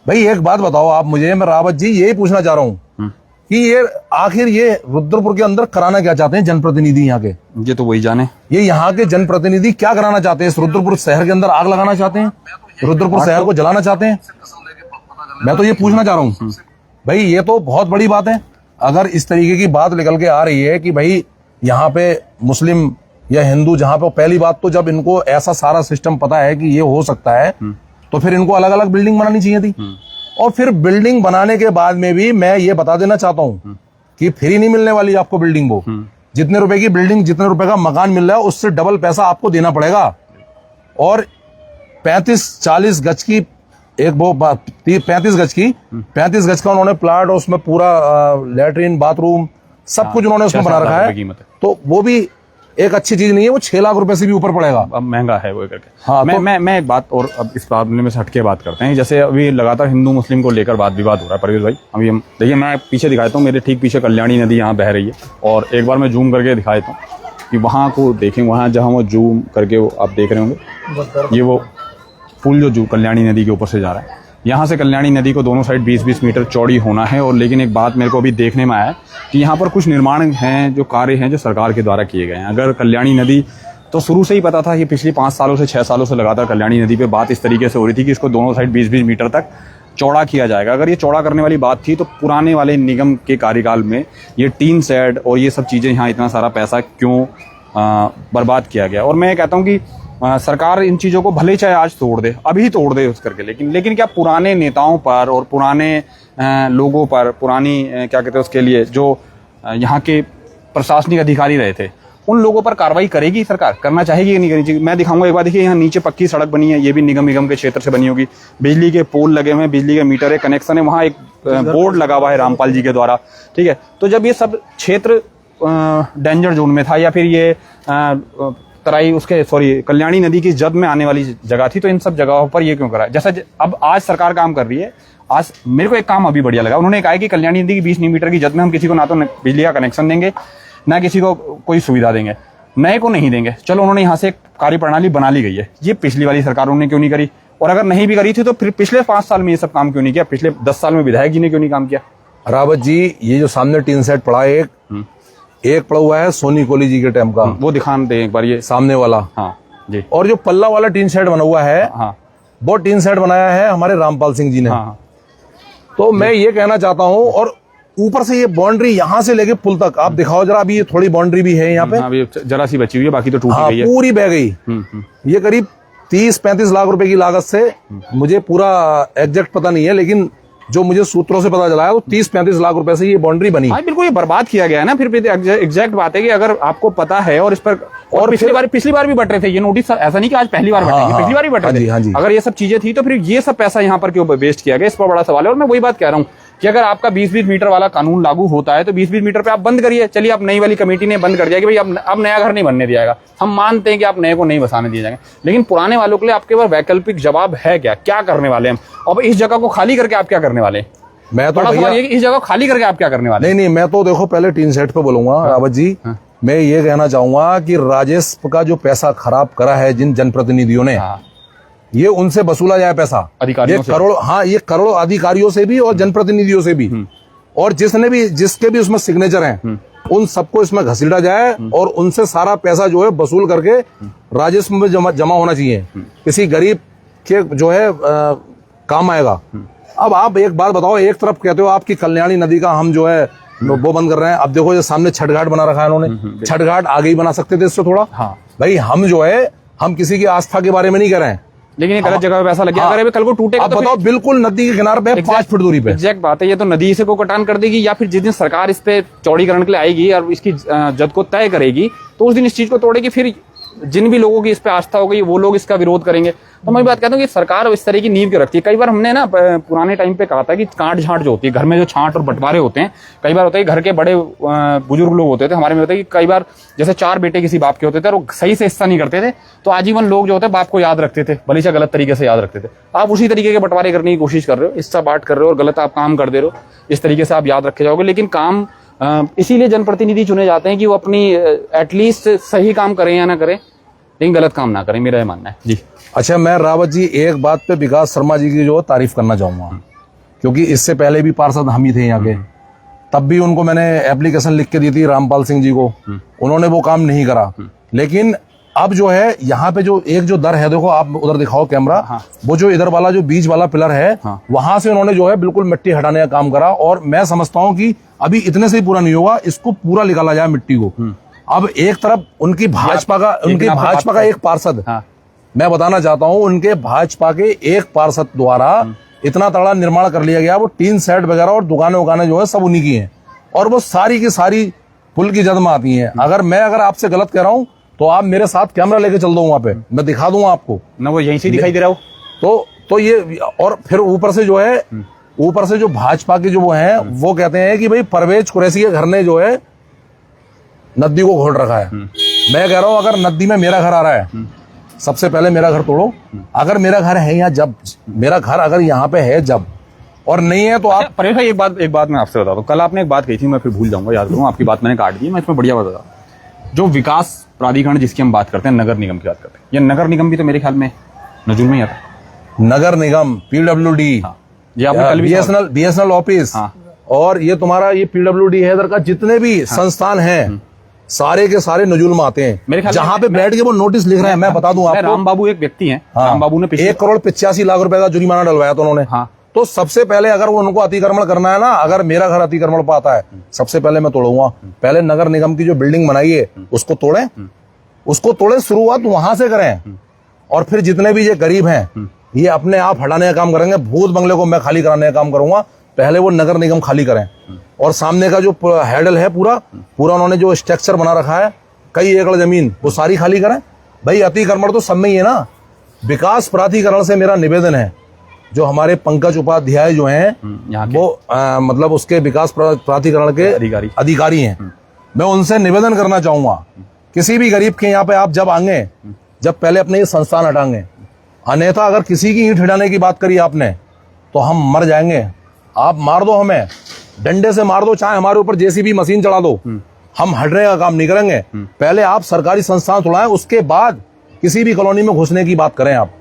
Speaker 2: भाई एक बात बताओ आप मुझे, मैं रावत जी यही पूछना चाह रहा हूँ कि ये आखिर ये रुद्रपुर के अंदर कराना क्या चाहते हैं जनप्रतिनिधि यहाँ के? ये
Speaker 1: तो वही जाने,
Speaker 2: ये यहाँ के जनप्रतिनिधि क्या कराना चाहते हैं? इस रुद्रपुर शहर के अंदर आग लगाना चाहते हैं? रुद्रपुर शहर को जलाना चाहते हैं? मैं तो ये पूछना चाह रहा हूँ। भाई ये तो बहुत बड़ी बात है। अगर इस तरीके की बात निकल के आ रही है कि भाई यहाँ पे मुस्लिम या हिंदू, जहाँ पे पहली बात तो जब इनको ऐसा सारा सिस्टम पता है कि ये हो सकता है तो फिर इनको अलग अलग बिल्डिंग बनानी चाहिए थी। और फिर बिल्डिंग बनाने के बाद में भी मैं ये बता देना चाहता हूँ कि फ्री नहीं मिलने वाली आपको बिल्डिंग। वो जितने रुपए की बिल्डिंग, जितने रुपए का मकान मिल रहा है उससे डबल पैसा आपको देना पड़ेगा। और 35-40 गज की एक वो 35 गज का उन्होंने प्लाट, और उसमें पूरा लैट्रिन बाथरूम सब कुछ उन्होंने उसमें बना रखा है। तो वो भी एक अच्छी चीज नहीं है, वो 6 लाख रुपए से भी ऊपर पड़ेगा।
Speaker 1: अब महंगा है वो करके।
Speaker 2: हाँ,
Speaker 1: मैं एक बात और अब इस मामले में से हटके बात करते हैं। जैसे अभी लगातार हिंदू मुस्लिम को लेकर वाद विवाद हो रहा है परवेज भाई। अभी हम देखिए, मैं पीछे दिखा देता हूँ, मेरे ठीक पीछे कल्याणी नदी यहाँ बह रही है, और एक बार मैं जूम करके दिखा देता हूँ कि वहाँ को देखें, वहाँ जहाँ वो जूम करके वो आप देख रहे होंगे, ये वो पुल जो कल्याणी नदी के ऊपर से जा रहा है। यहाँ से कल्याणी नदी को दोनों साइड 20-20 मीटर चौड़ी होना है। और लेकिन एक बात मेरे को अभी देखने में आया कि यहाँ पर कुछ निर्माण हैं, जो कार्य हैं जो सरकार के द्वारा किए गए हैं। अगर कल्याणी नदी, तो शुरू से ही पता था कि पिछले 5 सालों से 6 सालों से लगातार कल्याणी नदी पे बात इस तरीके से हो रही थी कि इसको दोनों साइड 20-20 मीटर तक चौड़ा किया जाएगा। अगर ये चौड़ा करने वाली बात थी तो पुराने वाले निगम के कार्यकाल में ये टीन शेड और ये सब चीज़ें, यहाँ इतना सारा पैसा क्यों बर्बाद किया गया। और मैं कहता हूँ कि सरकार इन चीज़ों को भले चाहे आज तोड़ दे, अभी तोड़ दे उस करके, लेकिन क्या पुराने नेताओं पर और पुराने लोगों पर, पुरानी क्या कहते हैं उसके लिए, जो यहाँ के प्रशासनिक अधिकारी रहे थे, उन लोगों पर कार्रवाई करेगी सरकार? करना चाहेगी या नहीं करनी चाहिए? मैं दिखाऊंगा एक बार। देखिए, यहाँ नीचे पक्की सड़क बनी है, ये भी निगम के क्षेत्र से बनी होगी। बिजली के पोल लगे हुए हैं, बिजली के मीटर है, कनेक्शन है, वहाँ एक बोर्ड लगा हुआ है रामपाल जी के द्वारा, ठीक है। तो जब ये सब क्षेत्र डेंजर जोन में था, या फिर ये तराई उसके कल्याणी नदी की जद में आने वाली जगह थी, तो इन सब जगहों पर ये क्यों करा? जैसा अब आज सरकार काम कर रही है, आज मेरे को एक काम अभी बढ़िया लगा। उन्होंने कहा कि कल्याणी नदी की 20 मीटर की जद में हम किसी को ना तो बिजली का कनेक्शन देंगे, ना किसी को कोई सुविधा देंगे, नए को नहीं देंगे। चलो, उन्होंने यहाँ से एक कार्यप्रणाली बना ली गई है। ये पिछली वाली सरकारों ने क्यों नहीं करी? और अगर नहीं भी करी थी तो फिर पिछले 5 साल में ये सब काम क्यों नहीं किया? पिछले 10 साल में विधायक जी ने क्यों नहीं काम किया?
Speaker 2: रावत जी, ये जो सामने टीन सेट पड़ा है, एक पड़ा हुआ है सोनी कोहली जी के टाइम का,
Speaker 1: वो दिखा दे एक बार, ये
Speaker 2: सामने वाला।
Speaker 1: हाँ जी।
Speaker 2: और जो पल्ला वाला टीन सेट बना हुआ है,
Speaker 1: हाँ,
Speaker 2: वो टीन सेट बनाया है हमारे रामपाल सिंह जी ने।
Speaker 1: हाँ।
Speaker 2: तो मैं ये कहना चाहता हूँ, और ऊपर से ये बाउंड्री यहाँ से लेके पुल तक आप दिखाओ जरा। अभी ये थोड़ी बाउंड्री भी है यहाँ पे,
Speaker 1: अभी जरा सी बची हुई है, बाकी तो टूट गई है,
Speaker 2: पूरी बह गई। ये करीब 30-35 लाख रुपए की लागत से, मुझे पूरा एग्जैक्ट पता नहीं है, लेकिन जो मुझे सूत्रों से पता चला है, वो 30-35 लाख रुपए से ये बाउंड्री बनी।
Speaker 1: हाँ, बिल्कुल, ये बर्बाद किया गया है ना। फिर एग्जैक्ट बात है कि अगर आपको पता है, और इस पर और पिछली बार भी बट रहे थे ये नोटिस, ऐसा नहीं कि आज पहली बार बटेंगे, पिछली बार भी बट रहे थे। अगर ये सब चीजें थी तो फिर ये सब पैसा यहाँ पर क्यों वेस्ट किया गया, इस पर बड़ा सवाल है। और मैं वही बात कह रहा हूँ कि अगर आपका 20-20 मीटर वाला कानून लागू होता है तो 20-20 मीटर पे आप बंद करिए। चलिए, आप नई वाली कमेटी ने बंद कर दिया कि भाई अब नया घर नहीं बनने दिया जाएगा, हम मानते हैं कि आप नए को नहीं बसाने दिए जाएंगे, लेकिन पुराने वालों के लिए आपके पास वैकल्पिक जवाब है क्या करने वाले हैं? अब इस जगह को खाली करके आप क्या करने वाले हैं?
Speaker 2: मैं तो
Speaker 1: भैया, इस जगह खाली करके आप क्या करने वाले?
Speaker 2: नहीं, मैं तो देखो पहले टीन सेट पे बोलूंगा। रावत जी, मैं ये कहना चाहूंगा कि राजस्व का जो पैसा खराब करा है जिन जनप्रतिनिधियों ने, ये उनसे वसूला जाए पैसा,
Speaker 1: अधिकारियों से।
Speaker 2: ये करोड़ों अधिकारियों से भी और जनप्रतिनिधियों से भी, और जिसके भी उसमें सिग्नेचर हैं, उन सबको इसमें घसीटा जाए और उनसे सारा पैसा जो है वसूल करके राजस्व में जमा होना चाहिए, किसी गरीब के जो है काम आएगा। अब आप एक बात बताओ, एक तरफ कहते हो आपकी कल्याणी नदी का हम जो है वो बंद कर रहे हैं, अब देखो ये सामने छठ घाट बना रखा है इन्होंने। छठ घाट आगे ही बना सकते थे इससे थोड़ा।
Speaker 1: हाँ
Speaker 2: भाई, हम जो है हम किसी की आस्था के बारे में नहीं कर रहे हैं,
Speaker 1: लेकिन ये गलत जगह पे पैसा लग गया। अगर कल को टूटेगा
Speaker 2: तो बताओ, बिल्कुल नदी के किनारे पे 5 फुट दूरी पे।
Speaker 1: एग्जैक्ट बात है, ये तो नदी से को कटान कर देगी, या फिर जिस दिन सरकार इस पे चौड़ीकरण के लिए आएगी और इसकी जद को तय करेगी तो उस दिन इस चीज को तोड़ेगी। फिर जिन भी लोगों की इस पे आस्था हो गई वो लोग इसका विरोध करेंगे। तो मैं बात कहता हूँ कि सरकार इस तरह की नींव के रखती है। कई बार हमने ना पुराने टाइम पे कहा था कि काट झांट जो होती है घर में, जो छांट और बंटवारे होते हैं, कई बार होता है घर के बड़े बुजुर्ग लोग होते थे, हमारे में होता है कि कई बार जैसे 4 बेटे किसी बाप के होते थे और वो सही से हिस्सा नहीं करते थे, तो आजीवन लोग जो होते हैं बाप को याद रखते थे, भले से गलत तरीके से याद रखते थे। आप उसी तरीके के बंटवारे करने की कोशिश कर रहे हो, हिस्सा बांट कर रहे हो और गलत आप काम कर दे रहे हो, इस तरीके से आप याद रखे जाओगे। लेकिन काम इसीलिए जनप्रतिनिधि चुने जाते हैं कि वो अपनी एटलीस्ट सही काम करें या ना करें, लेकिन गलत काम ना करें, मेरा ये मानना है जी।
Speaker 2: अच्छा, मैं रावत जी एक बात पे विकास शर्मा जी की जो तारीफ करना चाहूंगा, क्योंकि इससे पहले भी पार्षद हम ही थे यहाँ के, तब भी उनको मैंने एप्लीकेशन लिख के दी थी रामपाल सिंह जी को, उन्होंने वो काम नहीं करा। लेकिन अब जो है यहाँ पे जो एक जो दर है, देखो आप उधर दिखाओ कैमरा,
Speaker 1: हाँ।
Speaker 2: वो जो इधर वाला जो बीच वाला पिलर है,
Speaker 1: हाँ।
Speaker 2: वहां से उन्होंने जो है बिल्कुल मिट्टी हटाने का काम करा। और मैं समझता हूँ कि अभी इतने से ही पूरा नहीं होगा, इसको पूरा निकाला जाए मिट्टी को। अब एक तरफ उनकी भाजपा का एक पार्षद,
Speaker 1: हाँ।
Speaker 2: मैं बताना चाहता हूँ, उनके भाजपा के एक पार्षद द्वारा इतना तगड़ा निर्माण कर लिया गया। वो टीन सेट वगैरह और दुकानें उकानें जो है सब उन्हीं की हैं, और वो सारी की सारी पुल की जद में आती हैं। अगर आपसे गलत कह रहा हूँ तो आप मेरे साथ कैमरा लेके चल दो, वहां पे मैं दिखा दूंगा आपको
Speaker 1: ना, वो यहीं से दिखाई दे रहा हो।
Speaker 2: तो ये, और फिर ऊपर से जो है, ऊपर से जो भाजपा के जो वो हैं, वो कहते हैं कि भाई परवेज कुरैशी के घर ने जो है नदी को घोट रखा है। मैं कह रहा हूं अगर नदी में मेरा घर आ रहा है, सबसे पहले मेरा घर तोड़ो। अगर मेरा घर है यहाँ, जब मेरा घर अगर यहाँ पे है जब, और नहीं है तो आप।
Speaker 1: परवेज भाई एक बात मैं आपसे बताता हूँ। कल आपने एक बात कही थी, मैं फिर भूल जाऊंगा, याद करूँ, आपकी बात मैंने काट दी, मैं इसमें बढ़िया बता। जो विकास प्राधिकरण जिसकी हम बात करते हैं, नगर निगम की बात करते हैं, ये नगर निगम भी तो मेरे ख्याल में नजूल में ही आता है।
Speaker 2: नगर निगम, PWD,
Speaker 1: ये आपने कल भी
Speaker 2: BSNL ऑफिस, और ये तुम्हारा ये PWD है इधर का, जितने भी संस्थान हैं सारे के सारे नजूल में आते हैं।
Speaker 1: मेरे ख्याल
Speaker 2: जहाँ पे बैठ के वो नोटिस लिख रहे हैं, मैं बता दूं आपको,
Speaker 1: राम बाबू एक व्यक्ति हैं, राम बाबू ने
Speaker 2: 1,85,00,000 रुपए का जुर्माना डलवाया था उन्होंने।
Speaker 1: हाँ।
Speaker 2: तो सबसे पहले अगर वो उनको अतिक्रमण करना है ना, अगर मेरा घर अतिक्रमण पर आता है, सबसे पहले मैं तोड़ूंगा। पहले नगर निगम की जो बिल्डिंग बनाई है उसको तोड़ें, शुरुआत वहां से करें, और फिर जितने भी ये गरीब हैं ये अपने आप हटाने का काम करेंगे। भूत बंगले को मैं खाली कराने का काम करूंगा, पहले वो नगर निगम खाली करें। और सामने का जो हैडल है पूरा उन्होंने जो स्ट्रक्चर बना रखा है, कई एकड़ जमीन, वो सारी खाली करें। भाई अतिक्रमण तो सब में ही है ना। विकास प्राधिकरण से मेरा निवेदन है, जो हमारे पंकज उपाध्याय जो हैं वो मतलब उसके विकास प्राधिकरण के अधिकारी हैं, मैं उनसे निवेदन करना चाहूंगा, किसी भी गरीब के यहाँ पे आप जब आएंगे, जब पहले अपने ये संस्थान हटाएंगे, अन्यथा अगर किसी की ईंट हटाने की बात करी आपने तो हम मर जाएंगे। आप मार दो, हमें डंडे से मार दो, चाहे हमारे ऊपर JCB मशीन चढ़ा दो, हम हटने का काम नहीं करेंगे। पहले आप सरकारी संस्थान तोड़ाएं, उसके बाद किसी भी कॉलोनी में घुसने की बात करें आप।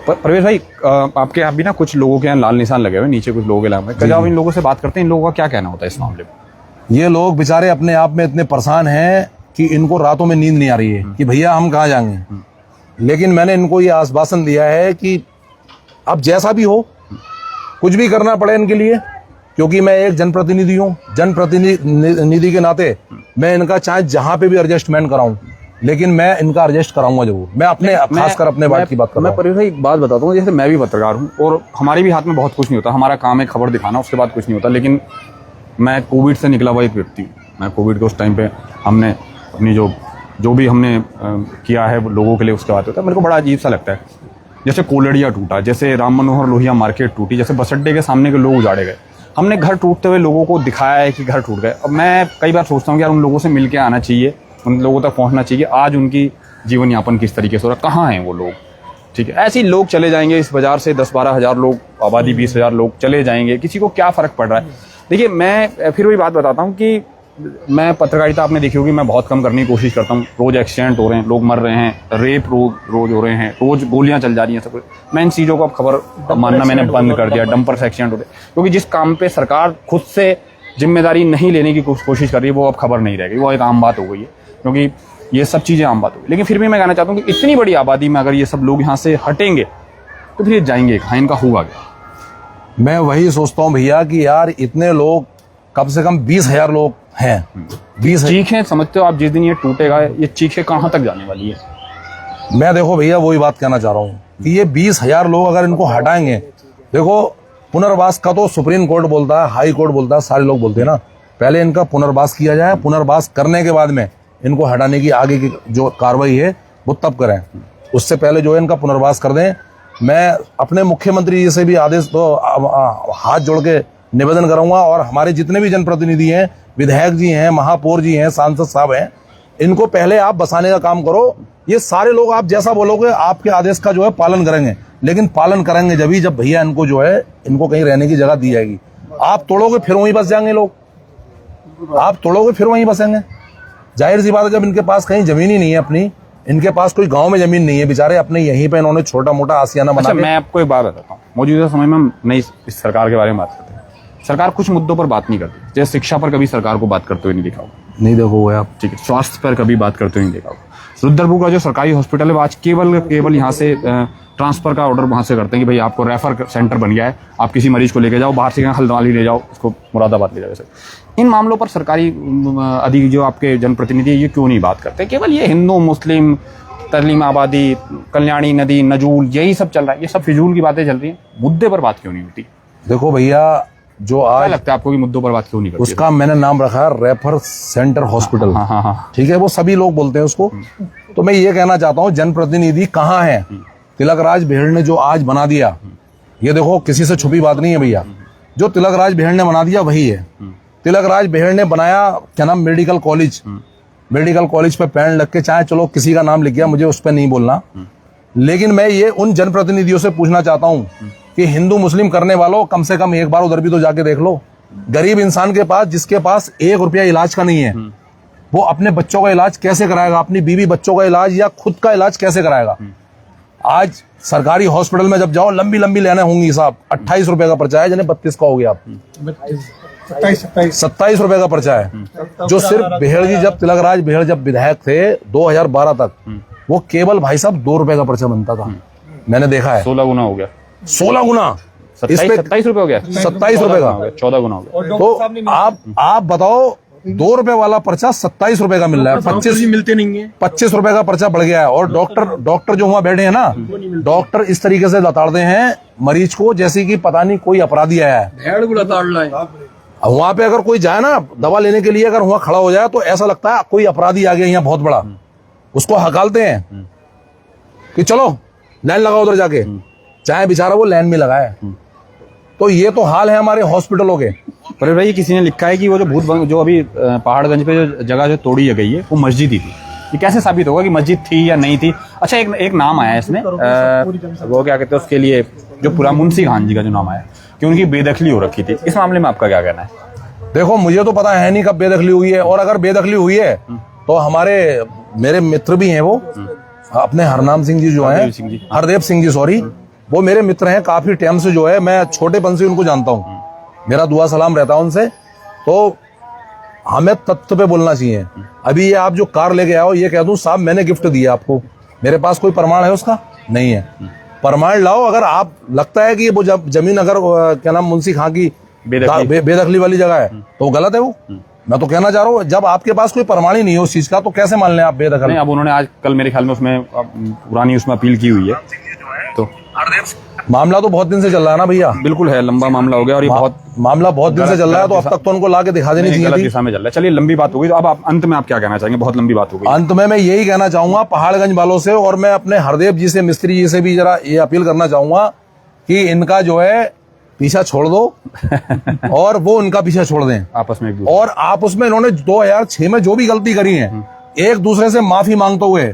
Speaker 1: परवेज भाई, आपके यहाँ भी ना कुछ लोगों के यहाँ लाल निशान लगे हुए नीचे, कुछ लोगों के यहाँ, कभी आप इन लोगों से बात करते हैं, इन लोगों का क्या कहना होता है इस मामले में?
Speaker 2: ये लोग बेचारे अपने आप में इतने परेशान हैं कि इनको रातों में नींद नहीं आ रही है कि भैया हम कहाँ जाएंगे। लेकिन मैंने इनको ये आश्वासन दिया है कि अब जैसा भी हो, कुछ भी करना पड़े इनके लिए, क्योंकि मैं एक जनप्रतिनिधि हूँ, जनप्रतिनिधि के नाते मैं इनका चाहे जहां पे भी एडजस्टमेंट कराऊं, लेकिन मैं इनका एडजस्ट कराऊंगा जरूर। मैं अपने खासकर अपने बात की बात कर रहा हूं।
Speaker 1: मैं परवेज भाई एक बात बताता हूँ, जैसे मैं भी पत्रकार हूँ और हमारे भी हाथ में बहुत कुछ नहीं होता, हमारा काम है खबर दिखाना, उसके बाद कुछ नहीं होता। लेकिन मैं कोविड से निकला हुआ एक व्यक्ति हूँ। मैं कोविड के उस टाइम पे हमने अपनी जो भी हमने किया है लोगों के लिए, उसके बाद होता है, मेरे को बड़ा अजीब सा लगता है। जैसे कोलड़िया टूटा, जैसे राम मनोहर लोहिया मार्केट टूटी, जैसे बस अड्डे के सामने के लोग उजाड़े गए, हमने घर टूटते हुए लोगों को दिखाया है कि घर टूट गए। अब मैं कई बार सोचता हूँ कि यार उन लोगों से मिल के आना चाहिए, उन लोगों तक पहुँचना चाहिए, आज उनकी जीवन यापन किस तरीके से हो रहा है, कहाँ हैं वो लोग। ठीक है, ऐसे ही लोग चले जाएंगे इस बाजार से, 10-12 हज़ार लोग, आबादी 20,000 लोग चले जाएंगे, किसी को क्या फ़र्क पड़ रहा है। देखिए, मैं फिर वही बात बताता हूँ कि मैं पत्रकारिता आपने देखी होगी, मैं बहुत कम करने की कोशिश करता हूँ। रोज़ एक्सीडेंट हो रहे हैं, लोग मर रहे हैं, रेप रोज हो रहे हैं, रोज़ गोलियां चल जा रही हैं, सब कुछ। मैं इन चीज़ों को अब खबर मानना मैंने बंद कर दिया। डंपर से एक्सीडेंट हो रहे, क्योंकि जिस काम पे सरकार खुद से जिम्मेदारी नहीं लेने की कोशिश कर रही है, वो अब खबर नहीं रह गई, वो एक आम बात हो गई है, क्योंकि ये सब चीज़ें आम बात हो गई। लेकिन फिर भी मैं कहना चाहता हूँ कि इतनी बड़ी आबादी में अगर ये सब लोग यहाँ से हटेंगे तो फिर जाएंगे कहाँ, इनका होगा क्या?
Speaker 2: मैं वही सोचता हूँ भैया कि यार इतने लोग, कम से कम 20,000 लोग हैं। 20
Speaker 1: चीखें, समझते हो आप, जिस दिन ये टूटेगा ये चीखें कहाँ तक जाने वाली है?
Speaker 2: मैं देखो भैया वही बात कहना चाह रहा हूँ कि ये 20,000 लोग अगर इनको हटाएंगे, देखो पुनर्वास का तो सुप्रीम कोर्ट बोलता है, हाई कोर्ट बोलता है, सारे लोग बोलते हैं ना, पहले इनका पुनर्वास किया जाए, पुनर्वास करने के बाद में इनको हटाने की आगे की जो कार्रवाई है वो तब करें, उससे पहले जो है इनका पुनर्वास कर दें। मैं अपने मुख्यमंत्री जी से भी आदेश तो हाथ जोड़ के निवेदन करूंगा, और हमारे जितने भी जनप्रतिनिधि हैं, विधायक जी हैं, महापौर जी हैं, सांसद साहब हैं, इनको पहले आप बसाने का काम करो। ये सारे लोग आप जैसा बोलोगे आपके आदेश का जो है पालन करेंगे, लेकिन पालन करेंगे जब भैया इनको जो है, इनको कहीं रहने की जगह दी जाएगी। आप तोड़ोगे फिर वहीं बस जाएंगे लोग, आप तोड़ोगे फिर वहीं बसेंगे। जाहिर सी बात है, जब इनके पास कहीं जमीन ही नहीं है अपनी, इनके पास कोई गांव में जमीन नहीं है, बेचारे अपने यहीं पे इन्होंने छोटा मोटा आसियाना बना।
Speaker 1: अच्छा, मैं आपको एक बात बताता हूँ, मौजूदा समय में हम नई इस सरकार के बारे में बात करते हैं। सरकार कुछ मुद्दों पर बात नहीं करती, जैसे शिक्षा पर कभी सरकार को बात करते हुए नहीं देखा होगा,
Speaker 2: नहीं देखोगे आप,
Speaker 1: ठीक है, स्वास्थ्य पर कभी बात करते हुए नहीं देखा होगा, रुद्रपुर का जो सरकारी हॉस्पिटल है वो आज केवल यहाँ से ट्रांसफर का ऑर्डर वहाँ से करते हैं कि भाई आपको रेफर सेंटर बन गया है, आप किसी मरीज को लेके जाओ, बाहर से हल्द्वानी ले जाओ, उसको मुरादाबाद ले जाओ। सर इन मामलों पर सरकारी अधिकारी जो आपके जनप्रतिनिधि ये क्यों नहीं बात करते? केवल ये हिंदू मुस्लिम तस्लीम आबादी, कल्याणी नदी, नजूल, यही सब चल रहा है, ये सब फिजूल की बातें चल रही हैं, मुद्दे पर बात क्यों नहीं होती?
Speaker 2: देखो भैया, जो
Speaker 1: क्या
Speaker 2: आज
Speaker 1: लगता है आपको कि मुद्दों पर बात क्यों नहीं करती?
Speaker 2: उसका मैंने नाम रखा है रेफर सेंटर हॉस्पिटल।
Speaker 1: हाँ हाँ हाँ,
Speaker 2: ठीक है, वो सभी लोग बोलते हैं उसको। तो मैं ये कहना चाहता हूँ, जनप्रतिनिधि कहाँ है? तिलक राज भेड़ ने जो आज बना दिया, ये देखो किसी से छुपी बात नहीं है भैया, जो तिलक राज भेड़ ने बना दिया वही है। तिलक राज भेड़ ने बनाया क्या नाम, मेडिकल कॉलेज। मेडिकल कॉलेज पे पैन लग के, चाहे चलो किसी का नाम लिख गया, मुझे उस पर नहीं बोलना, लेकिन मैं ये उन जनप्रतिनिधियों से पूछना चाहता हूँ कि हिंदू मुस्लिम करने वालों, कम से कम एक बार उधर भी तो जाके देख लो। गरीब इंसान के पास, जिसके पास 1 रुपया इलाज का नहीं है, वो अपने बच्चों का इलाज कैसे कराएगा? अपनी बीवी बच्चों का इलाज या खुद का इलाज कैसे कराएगा? आज सरकारी हॉस्पिटल में जब जाओ, लंबी लंबी लाइनें होंगी साहब। 28 रुपए का पर्चा है, जिन्हें 32 का हो गया, 27 रुपए का पर्चा है। जो सिर्फ बेहड़ जी, जब तिलक राज बेहड़ जब विधायक थे 2012 तक, वो केवल भाई साहब 2 रुपए का पर्चा बनता था। मैंने देखा है
Speaker 1: 16 गुना हो गया,
Speaker 2: 16 गुना,
Speaker 1: 27 रुपए हो गया,
Speaker 2: 27 रुपए का,
Speaker 1: 14 गुना हो गया।
Speaker 2: तो आप बताओ, 2 रुपए वाला पर्चा 27 रुपए का मिल रहा है, 25
Speaker 3: मिलते नहीं है,
Speaker 2: 25 रुपए का पर्चा बढ़ गया है। और डॉक्टर जो वहां बैठे हैं ना, डॉक्टर इस तरीके से लताड़ते हैं मरीज को जैसे कि पता नहीं कोई अपराधी आया है।
Speaker 3: भेड़ को लताड़ रहा है।
Speaker 2: वहां पे अगर कोई जाए ना दवा लेने के लिए, अगर वहां खड़ा हो जाए तो ऐसा लगता है कोई अपराधी आ गया यहाँ बहुत बड़ा, उसको हकालते हैं कि चलो लाइन लगाओ उधर जाके, चाहे बेचारा वो लाइन में लगा है। तो ये तो हाल है हमारे हॉस्पिटलों के।
Speaker 1: पर भाई किसी ने लिखा है कि वो जो अभी पहाड़गंज पे जो जगह जो तोड़ी गई है वो मस्जिद ही थी। ये कैसे साबित होगा कि मस्जिद थी या नहीं थी? अच्छा, एक नाम आया है इसमें, वो क्या कहते हैं उसके लिए, जो पूरा मुंशी खान जी का जो नाम आया कि उनकी बेदखली हो रखी थी। इस मामले में आपका क्या कहना है?
Speaker 2: देखो, मुझे तो पता है नहीं कब बेदखली हुई है, और अगर बेदखली हुई है तो मेरे मित्र भी हैं, वो अपने हरनाम सिंह जी जो हैं, हरदेव सिंह जी सॉरी, वो मेरे मित्र हैं काफी टाइम से, जो है मैं छोटेपन से उनको जानता हूँ, मेरा दुआ सलाम रहता है उनसे। तो हमें तथ्य पे बोलना चाहिए। अभी ये आप जो कार लेके आओ, ये कह दूं साहब मैंने गिफ्ट दिया आपको, मेरे पास कोई प्रमाण है उसका? नहीं है। प्रमाण लाओ। अगर आप लगता है कि वो जमीन अगर क्या नाम मुंशी खां की बेदखली वाली जगह है तो गलत है वो। मैं तो कहना चाह रहा हूँ, जब आपके पास कोई प्रमाण ही नहीं है उस चीज का, तो कैसे मान लें आप बेदखल?
Speaker 1: नहीं, अब उन्होंने आज कल मेरे ख्याल में उसमें पुरानी उसमें अपील की हुई है, तो
Speaker 2: मामला तो बहुत दिन से चल रहा है ना भैया।
Speaker 1: बिल्कुल है, लंबा मामला हो गया, और ये मामला
Speaker 2: बहुत दिन से चल रहा है, तो अब तक तो उनको ला के दिखा देनी चाहिए।
Speaker 1: गलत दिशा में चल रहा है। चलिए, लंबी बात हो गई, तो अब आप अंत में आप क्या कहना चाहेंगे? बहुत लंबी बात हो गई।
Speaker 2: अंत में मैं यही कहना चाहूंगा पहाड़गंज वालों से, और मैं अपने हरदेव जी से, मिस्त्री जी से भी जरा ये अपील करना चाहूंगा कि इनका जो है पीछा छोड़ दो और वो उनका पीछा छोड़ दें
Speaker 1: आपस में।
Speaker 2: और आपस में इन्होंने 2006 में जो भी गलती करी है, एक दूसरे से माफी मांगते हुए,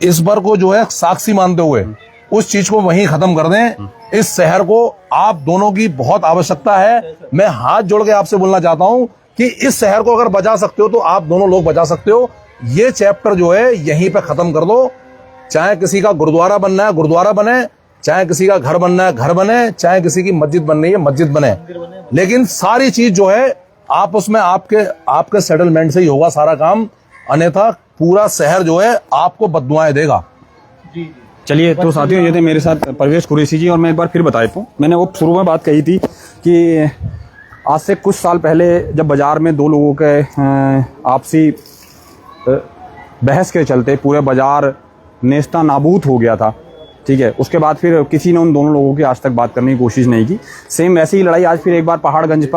Speaker 2: इस बार को जो है साक्षी मानते हुए उस चीज को वहीं खत्म कर दें। इस शहर को आप दोनों की बहुत आवश्यकता है। मैं हाथ जोड़ के आपसे बोलना चाहता हूं कि इस शहर को अगर बचा सकते हो तो आप दोनों लोग बचा सकते हो। ये चैप्टर जो है यहीं पे खत्म कर दो। चाहे किसी का गुरुद्वारा बनना है गुरुद्वारा बने, चाहे किसी का घर बनना है घर बने, चाहे किसी की मस्जिद बननी है मस्जिद बने, लेकिन सारी चीज जो है आपस में आपके सेटलमेंट से ही होगा सारा काम, अन्यथा पूरा शहर जो है आपको बददुआएं देगा।
Speaker 1: चलिए, तो साथियों, ये थे मेरे साथ परवेश कुरैशी जी। और मैं एक बार फिर बता देता हूँ, मैंने वो शुरू में बात कही थी कि आज से कुछ साल पहले जब बाजार में दो लोगों के आपसी बहस के चलते पूरे बाजार नेस्ता नाबूद हो गया था, ठीक है, उसके बाद फिर किसी ने उन दोनों लोगों की आज तक बात करने की कोशिश नहीं की। सेम वैसी ही लड़ाई आज फिर एक बार पहाड़गंज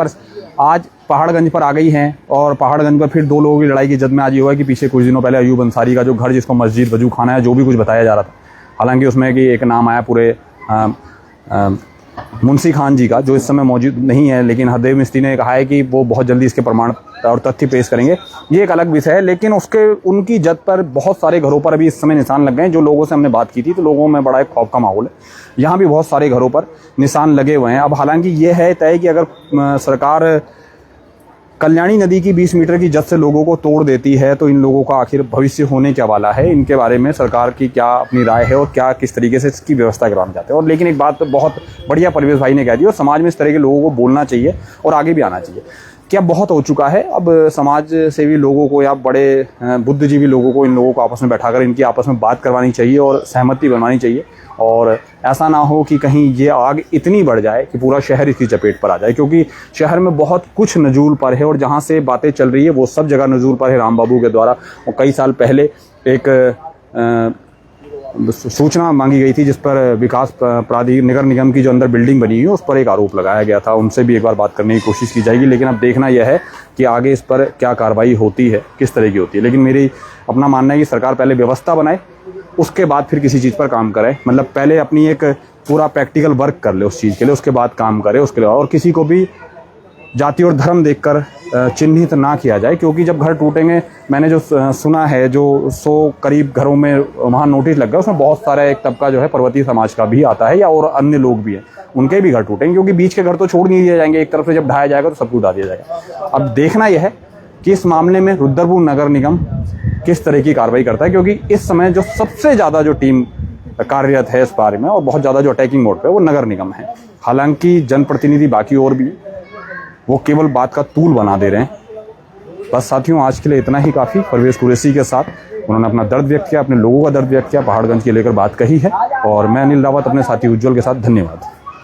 Speaker 1: पर आ गई है, और पहाड़गंज पर फिर दो लोगों की लड़ाई की जद में आज ये हुआ कि पीछे कुछ दिनों पहले अयूब अंसारी का जो घर, जिसको मस्जिद वजू खाना है, जो भी कुछ बताया जा रहा था, हालांकि उसमें कि एक नाम आया पूरे मुंशी खान जी का, जो इस समय मौजूद नहीं है, लेकिन हरदेव मिस्त्री ने कहा है कि वो बहुत जल्दी इसके प्रमाण और तथ्य पेश करेंगे। ये एक अलग विषय है, लेकिन उनकी जद पर बहुत सारे घरों पर अभी इस समय निशान लग गए हैं। जो लोगों से हमने बात की थी, तो लोगों में बड़ा एक खौफ का माहौल है। यहाँ भी बहुत सारे घरों पर निशान लगे हुए हैं। अब हालांकि ये है तय कि अगर सरकार कल्याणी नदी की 20 मीटर की जद से लोगों को तोड़ देती है, तो इन लोगों का आखिर भविष्य होने क्या वाला है, इनके बारे में सरकार की क्या अपनी राय है, और क्या किस तरीके से इसकी व्यवस्था करवाना चाहते हैं। और लेकिन एक बात तो बहुत बढ़िया परवेश भाई ने कह दी, और समाज में इस तरह के लोगों को बोलना चाहिए और आगे भी आना चाहिए क्या बहुत हो चुका है। अब समाज सेवी लोगों को या बड़े बुद्धिजीवी लोगों को इन लोगों को आपस में बैठाकर इनकी आपस में बात करवानी चाहिए और सहमति बनवानी चाहिए, और ऐसा ना हो कि कहीं ये आग इतनी बढ़ जाए कि पूरा शहर इसकी चपेट पर आ जाए, क्योंकि शहर में बहुत कुछ नजूल पर है और जहाँ से बातें चल रही है वो सब जगह नजूल पर है राम बाबू के द्वारा। और कई साल पहले एक सूचना मांगी गई थी जिस पर विकास प्राधिकरण नगर निगम की जो अंदर बिल्डिंग बनी हुई है उस पर एक आरोप लगाया गया था। उनसे भी एक बार बात करने की कोशिश की जाएगी, लेकिन अब देखना यह है कि आगे इस पर क्या कार्रवाई होती है, किस तरह की होती है। लेकिन मेरी अपना मानना है कि सरकार पहले व्यवस्था बनाए, उसके बाद फिर किसी चीज़ पर काम करे। मतलब पहले अपनी एक पूरा प्रैक्टिकल वर्क कर ले उस चीज़ के लिए, उसके बाद काम करे उसके लिए। और किसी को भी जाति और धर्म देखकर चिन्हित ना किया जाए, क्योंकि जब घर टूटेंगे, मैंने जो सुना है जो 100 करीब घरों में वहाँ नोटिस लग गया, उसमें बहुत सारा एक तबका जो है पर्वतीय समाज का भी आता है या और अन्य लोग भी हैं, उनके भी घर टूटेंगे, क्योंकि बीच के घर तो छोड़ नहीं दिए जाएंगे। एक तरफ से जब ढाया जाएगा तो सब कुछ ढा दिया जाएगा। अब देखना यह है कि इस मामले में रुद्रपुर नगर निगम किस तरह की कार्रवाई करता है, क्योंकि इस समय जो सबसे ज़्यादा जो टीम कार्यरत है इस बारे में और बहुत ज़्यादा जो अटैकिंग मोड पे वो नगर निगम है। हालांकि जनप्रतिनिधि बाकी और भी, वो केवल बात का तूल बना दे रहे हैं। बस साथियों, आज के लिए इतना ही काफ़ी। परवेज कुरैशी के साथ उन्होंने अपना दर्द व्यक्त किया, अपने लोगों का दर्द व्यक्त किया, पहाड़गंज की लेकर बात कही है। और मैं अनिल रावत अपने साथी उज्जवल के साथ, धन्यवाद।